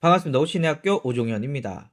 반갑습니다. 오신의학교 오종현입니다.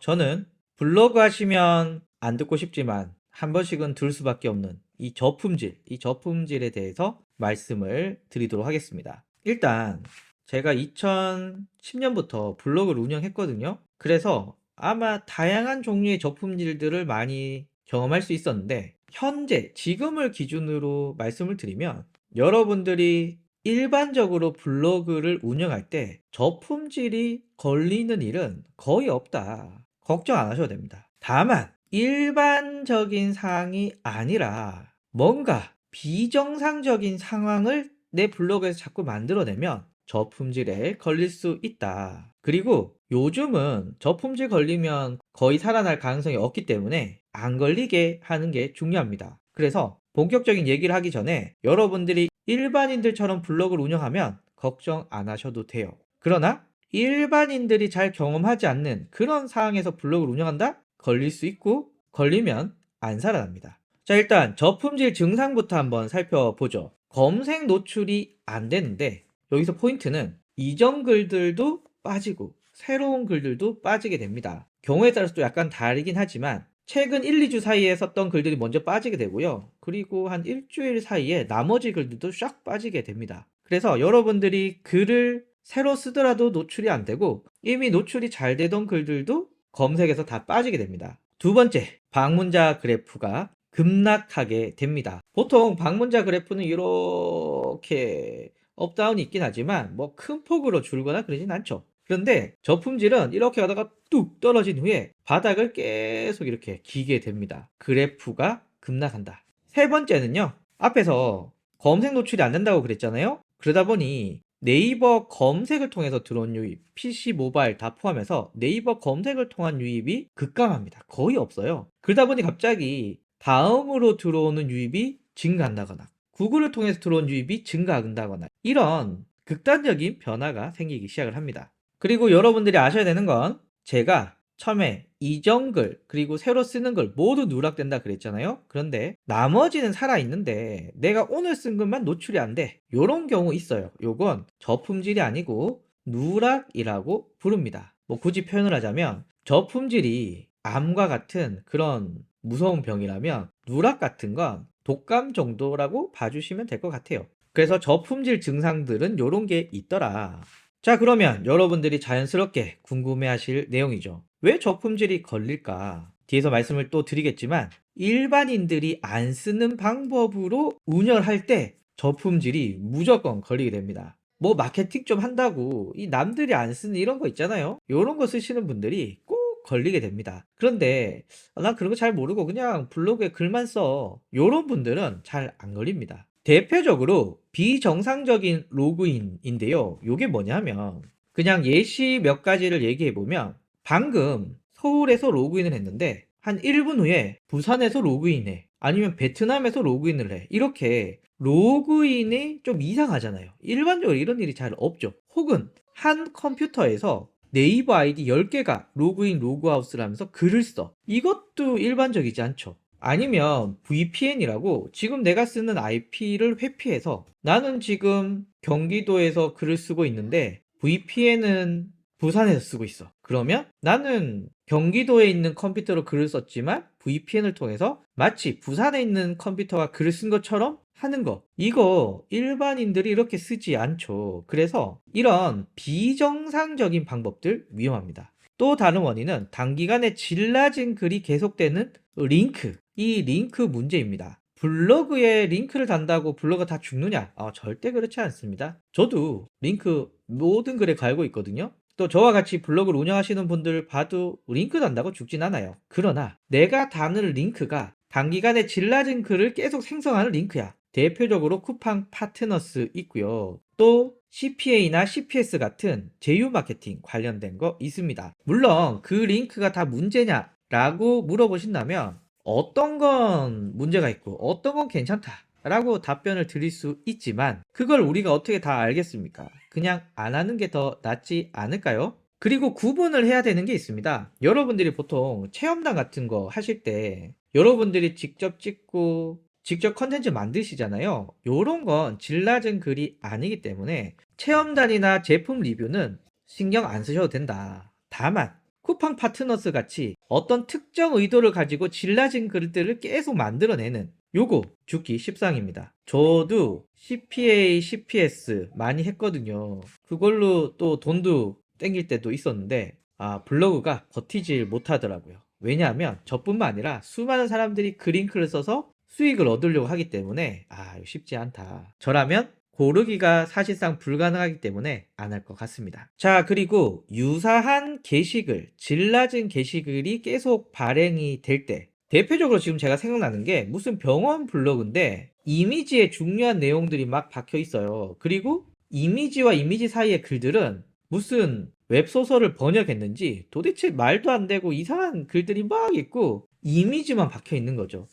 저는 블로그 하시면 안 듣고 싶지만 한 번씩은 들을 수밖에 없는 이 저품질에 대해서 말씀을 드리도록 하겠습니다. 일단 제가 2010년부터 블로그를 운영했거든요. 그래서 아마 다양한 종류의 저품질들을 많이 경험할 수 있었는데, 현재 지금을 기준으로 말씀을 드리면 여러분들이 일반적으로 블로그를 운영할 때 저품질이 걸리는 일은 거의 없다. 걱정 안 하셔도 됩니다. 다만 일반적인 상황이 아니라 뭔가 비정상적인 상황을 내 블로그에서 자꾸 만들어내면 저품질에 걸릴 수 있다. 그리고 요즘은 저품질 걸리면 거의 살아날 가능성이 없기 때문에 안 걸리게 하는 게 중요합니다. 그래서 본격적인 얘기를 하기 전에 여러분들이 일반인들처럼 블로그를 운영하면 걱정 안 하셔도 돼요. 그러나 일반인들이 잘 경험하지 않는 그런 상황에서 블로그를 운영한다? 걸릴 수 있고, 걸리면 안 살아납니다. 자, 일단 저품질 증상부터 한번 살펴보죠. 검색 노출이 안 되는데, 여기서 포인트는 이전 글들도 빠지고 새로운 글들도 빠지게 됩니다. 경우에 따라서 또 약간 다르긴 하지만 최근 1, 2주 사이에 썼던 글들이 먼저 빠지게 되고요. 그리고 한 일주일 사이에 나머지 글들도 쫙 빠지게 됩니다. 그래서 여러분들이 글을 새로 쓰더라도 노출이 안 되고 이미 노출이 잘 되던 글들도 검색에서 다 빠지게 됩니다. 두 번째, 방문자 그래프가 급락하게 됩니다. 보통 방문자 그래프는 이렇게 업다운이 있긴 하지만 뭐 큰 폭으로 줄거나 그러진 않죠. 그런데 저품질은 이렇게 가다가 뚝 떨어진 후에 바닥을 계속 이렇게 기게 됩니다. 그래프가 급락한다. 세 번째는요, 앞에서 검색 노출이 안 된다고 그랬잖아요. 그러다 보니 네이버 검색을 통해서 들어온 유입, PC, 모바일 다 포함해서 네이버 검색을 통한 유입이 급감합니다. 거의 없어요. 그러다 보니 갑자기 다음으로 들어오는 유입이 증가한다거나 구글을 통해서 들어온 유입이 증가한다거나 이런 극단적인 변화가 생기기 시작을 합니다. 그리고 여러분들이 아셔야 되는 건, 제가 처음에 이전 글 그리고 새로 쓰는 글 모두 누락된다 그랬잖아요. 그런데 나머지는 살아있는데 내가 오늘 쓴 글만 노출이 안 돼, 요런 경우 있어요. 요건 저품질이 아니고 누락이라고 부릅니다. 뭐 굳이 표현을 하자면 저품질이 암과 같은 그런 무서운 병이라면 누락 같은 건 독감 정도라고 봐주시면 될 것 같아요. 그래서 저품질 증상들은 요런 게 있더라. 자, 그러면 여러분들이 자연스럽게 궁금해하실 내용이죠. 왜 저품질이 걸릴까? 뒤에서 말씀을 또 드리겠지만 일반인들이 안 쓰는 방법으로 운영할 때 저품질이 무조건 걸리게 됩니다. 뭐 마케팅 좀 한다고 이 남들이 안 쓰는 이런 거 있잖아요. 이런 거 쓰시는 분들이 꼭 걸리게 됩니다. 그런데 난 그런 거 잘 모르고 그냥 블로그에 글만 써, 이런 분들은 잘 안 걸립니다. 대표적으로 비정상적인 로그인인데요. 요게 뭐냐면 그냥 예시 몇 가지를 얘기해 보면, 방금 서울에서 로그인을 했는데 한 1분 후에 부산에서 로그인해, 아니면 베트남에서 로그인을 해, 이렇게 로그인이 좀 이상하잖아요. 일반적으로 이런 일이 잘 없죠. 혹은 한 컴퓨터에서 네이버 아이디 10개가 로그인 로그아웃을 하면서 글을 써, 이것도 일반적이지 않죠. 아니면 VPN이라고 지금 내가 쓰는 IP를 회피해서, 나는 지금 경기도에서 글을 쓰고 있는데 VPN은 부산에서 쓰고 있어. 그러면 나는 경기도에 있는 컴퓨터로 글을 썼지만 VPN을 통해서 마치 부산에 있는 컴퓨터가 글을 쓴 것처럼 하는 거, 이거 일반인들이 이렇게 쓰지 않죠. 그래서 이런 비정상적인 방법들 위험합니다. 또 다른 원인은 단기간에 질 낮은 글이 계속되는 링크, 이 링크 문제입니다. 블로그에 링크를 단다고 블로그가 다 죽느냐? 절대 그렇지 않습니다. 저도 링크 모든 글에 갈고 있거든요. 또 저와 같이 블로그를 운영하시는 분들 봐도 링크 단다고 죽진 않아요. 그러나 내가 다는 링크가 단기간에 질 낮은 글을 계속 생성하는 링크야. 대표적으로 쿠팡 파트너스 있고요. 또 CPA나 CPS 같은 제휴 마케팅 관련된 거 있습니다. 물론 그 링크가 다 문제냐 라고 물어보신다면 어떤 건 문제가 있고 어떤 건 괜찮다 라고 답변을 드릴 수 있지만, 그걸 우리가 어떻게 다 알겠습니까? 그냥 안 하는 게 더 낫지 않을까요? 그리고 구분을 해야 되는 게 있습니다. 여러분들이 보통 체험단 같은 거 하실 때 여러분들이 직접 찍고 직접 컨텐츠 만드시잖아요. 요런 건 질 낮은 글이 아니기 때문에 체험단이나 제품 리뷰는 신경 안 쓰셔도 된다. 다만 쿠팡 파트너스 같이 어떤 특정 의도를 가지고 질라진 글들을 계속 만들어내는 요거 죽기 십상입니다. 저도 CPA, CPS 많이 했거든요. 그걸로 또 돈도 땡길 때도 있었는데 블로그가 버티질 못하더라고요. 왜냐하면 저뿐만 아니라 수많은 사람들이 그링크를 써서 수익을 얻으려고 하기 때문에 쉽지 않다. 저라면 고르기가 사실상 불가능하기 때문에 안 할 것 같습니다. 자, 그리고 유사한 게시글, 질낮은 게시글이 계속 발행이 될 때, 대표적으로 지금 제가 생각나는 게 무슨 병원 블로그인데 이미지에 중요한 내용들이 막 박혀 있어요. 그리고 이미지와 이미지 사이의 글들은 무슨 웹소설을 번역했는지 도대체 말도 안 되고 이상한 글들이 막 있고 이미지만 박혀 있는 거죠.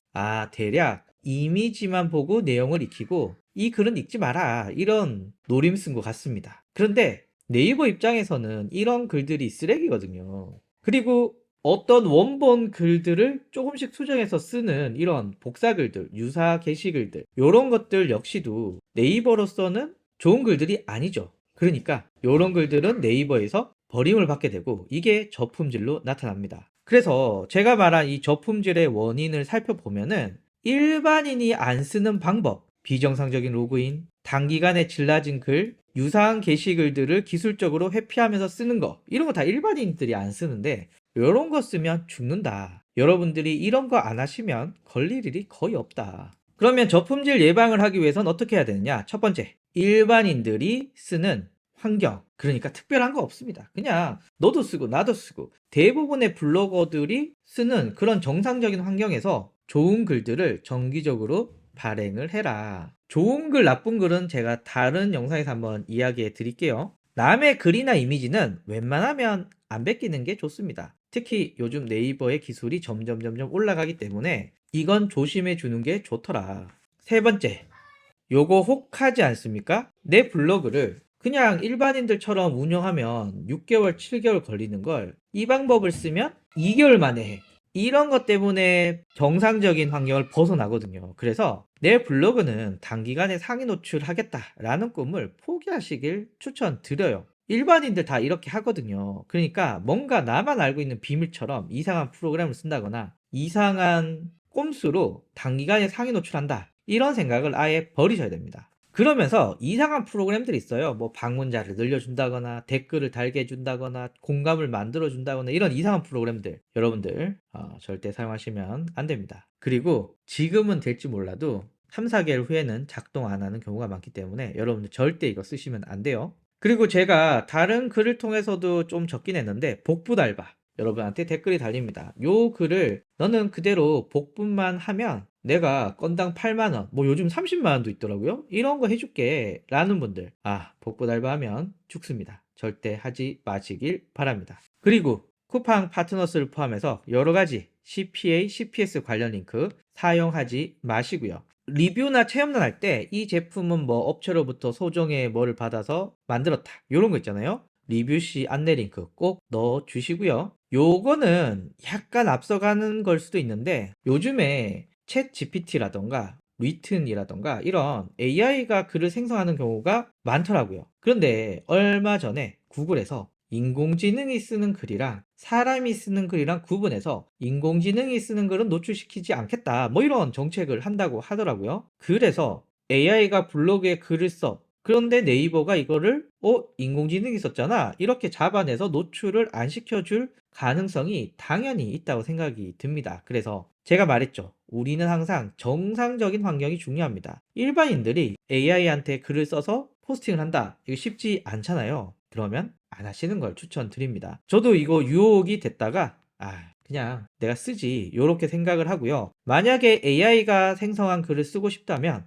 대략 이미지만 보고 내용을 익히고 이 글은 읽지 마라, 이런 노림 쓴 것 같습니다. 그런데 네이버 입장에서는 이런 글들이 쓰레기거든요. 그리고 어떤 원본 글들을 조금씩 수정해서 쓰는 이런 복사 글들, 유사 게시글들, 이런 것들 역시도 네이버로서는 좋은 글들이 아니죠. 그러니까 이런 글들은 네이버에서 버림을 받게 되고 이게 저품질로 나타납니다. 그래서 제가 말한 이 저품질의 원인을 살펴보면은 일반인이 안 쓰는 방법, 비정상적인 로그인, 단기간에 질라진 글, 유사한 게시글들을 기술적으로 회피하면서 쓰는 거, 이런 거 다 일반인들이 안 쓰는데 이런 거 쓰면 죽는다. 여러분들이 이런 거 안 하시면 걸릴 일이 거의 없다. 그러면 저품질 예방을 하기 위해선 어떻게 해야 되느냐? 첫 번째, 일반인들이 쓰는 환경, 그러니까 특별한 거 없습니다. 그냥 너도 쓰고 나도 쓰고 대부분의 블로거들이 쓰는 그런 정상적인 환경에서 좋은 글들을 정기적으로 발행을 해라. 좋은 글, 나쁜 글은 제가 다른 영상에서 한번 이야기해 드릴게요. 남의 글이나 이미지는 웬만하면 안 베끼는 게 좋습니다. 특히 요즘 네이버의 기술이 점점 올라가기 때문에 이건 조심해 주는 게 좋더라. 세 번째, 요거 혹하지 않습니까? 내 블로그를 그냥 일반인들처럼 운영하면 6개월, 7개월 걸리는 걸 이 방법을 쓰면 2개월 만에 해. 이런 것 때문에 정상적인 환경을 벗어나거든요. 그래서 내 블로그는 단기간에 상위 노출하겠다라는 꿈을 포기하시길 추천드려요. 일반인들 다 이렇게 하거든요. 그러니까 뭔가 나만 알고 있는 비밀처럼 이상한 프로그램을 쓴다거나 이상한 꼼수로 단기간에 상위 노출한다, 이런 생각을 아예 버리셔야 됩니다. 그러면서 이상한 프로그램들이 있어요. 뭐 방문자를 늘려준다거나 댓글을 달게 해준다거나 공감을 만들어준다거나 이런 이상한 프로그램들, 여러분들 절대 사용하시면 안 됩니다. 그리고 지금은 될지 몰라도 3, 4개월 후에는 작동 안 하는 경우가 많기 때문에 여러분들 절대 이거 쓰시면 안 돼요. 그리고 제가 다른 글을 통해서도 좀 적긴 했는데 복붙알바, 여러분한테 댓글이 달립니다. 요 글을 너는 그대로 복붙만 하면 내가 건당 8만원, 뭐 요즘 30만원도 있더라고요. 이런 거 해줄게 라는 분들, 복붙 알바하면 죽습니다. 절대 하지 마시길 바랍니다. 그리고 쿠팡 파트너스를 포함해서 여러가지 CPA, CPS 관련 링크 사용하지 마시고요. 리뷰나 체험단 할 때 이 제품은 뭐 업체로부터 소정의 뭐를 받아서 만들었다, 요런 거 있잖아요. 리뷰 시 안내 링크 꼭 넣어 주시고요. 요거는 약간 앞서가는 걸 수도 있는데 요즘에 챗 GPT라던가 리튼이라던가 이런 AI가 글을 생성하는 경우가 많더라고요. 그런데 얼마 전에 구글에서 인공지능이 쓰는 글이랑 사람이 쓰는 글이랑 구분해서 인공지능이 쓰는 글은 노출시키지 않겠다, 뭐 이런 정책을 한다고 하더라고요. 그래서 AI가 블로그에 글을 써. 그런데 네이버가 이거를 인공지능이 썼잖아, 이렇게 잡아내서 노출을 안 시켜줄 가능성이 당연히 있다고 생각이 듭니다. 그래서 제가 말했죠. 우리는 항상 정상적인 환경이 중요합니다. 일반인들이 AI한테 글을 써서 포스팅을 한다, 이거 쉽지 않잖아요. 그러면 안 하시는 걸 추천드립니다. 저도 이거 유혹이 됐다가 그냥 내가 쓰지, 요렇게 생각을 하고요. 만약에 AI가 생성한 글을 쓰고 싶다면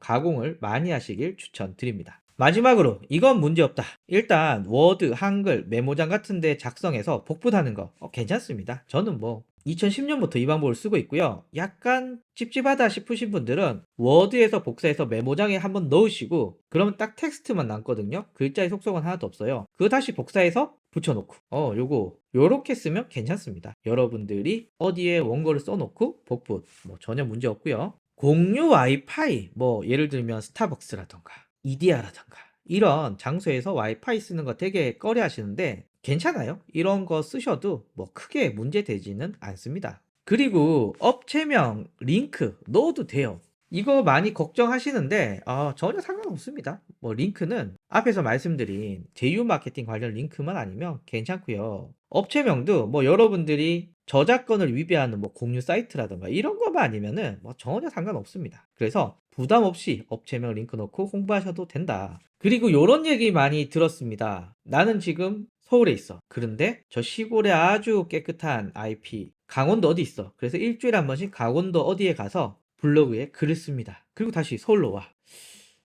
가공을 많이 하시길 추천드립니다. 마지막으로 이건 문제없다, 일단 워드, 한글, 메모장 같은 데 작성해서 복붙하는 거 괜찮습니다. 저는 뭐 2010년부터 이 방법을 쓰고 있고요. 약간 찝찝하다 싶으신 분들은 워드에서 복사해서 메모장에 한번 넣으시고 그러면 딱 텍스트만 남거든요. 글자의 속성은 하나도 없어요. 그거 다시 복사해서 붙여놓고 요거 요렇게 쓰면 괜찮습니다. 여러분들이 어디에 원고를 써놓고 복붙 뭐 전혀 문제 없고요. 공유 와이파이, 뭐 예를 들면 스타벅스라던가 이디야라던가 이런 장소에서 와이파이 쓰는 거 되게 꺼려 하시는데 괜찮아요. 이런 거 쓰셔도 뭐 크게 문제되지는 않습니다. 그리고 업체명 링크 넣어도 돼요. 이거 많이 걱정하시는데 전혀 상관없습니다. 뭐 링크는 앞에서 말씀드린 제휴 마케팅 관련 링크만 아니면 괜찮고요. 업체명도 뭐 여러분들이 저작권을 위배하는 뭐 공유 사이트라든가 이런 것만 아니면은 뭐 전혀 상관없습니다. 그래서 부담 없이 업체명 링크 넣고 홍보하셔도 된다. 그리고 요런 얘기 많이 들었습니다. 나는 지금 서울에 있어. 그런데 저 시골에 아주 깨끗한 IP 강원도 어디 있어. 그래서 일주일에 한 번씩 강원도 어디에 가서 블로그에 글을 씁니다. 그리고 다시 서울로 와.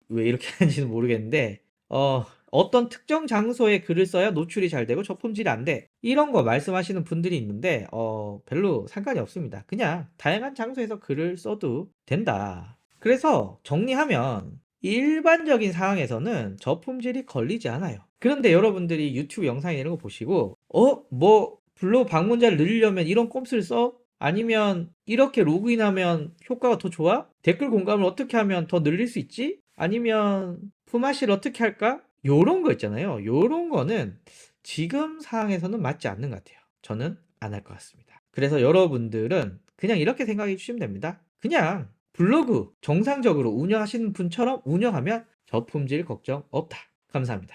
왜 이렇게 하는지는 모르겠는데 어떤 특정 장소에 글을 써야 노출이 잘 되고 저품질이 안 돼. 이런 거 말씀하시는 분들이 있는데 별로 상관이 없습니다. 그냥 다양한 장소에서 글을 써도 된다. 그래서 정리하면 일반적인 상황에서는 저품질이 걸리지 않아요. 그런데 여러분들이 유튜브 영상이나 이런 거 보시고 뭐 블로그 방문자를 늘리려면 이런 꼼수를 써? 아니면 이렇게 로그인하면 효과가 더 좋아? 댓글 공감을 어떻게 하면 더 늘릴 수 있지? 아니면 품앗이를 어떻게 할까? 요런 거 있잖아요. 요런 거는 지금 상황에서는 맞지 않는 것 같아요. 저는 안 할 것 같습니다. 그래서 여러분들은 그냥 이렇게 생각해 주시면 됩니다. 그냥 블로그 정상적으로 운영하시는 분처럼 운영하면 저품질 걱정 없다. 감사합니다.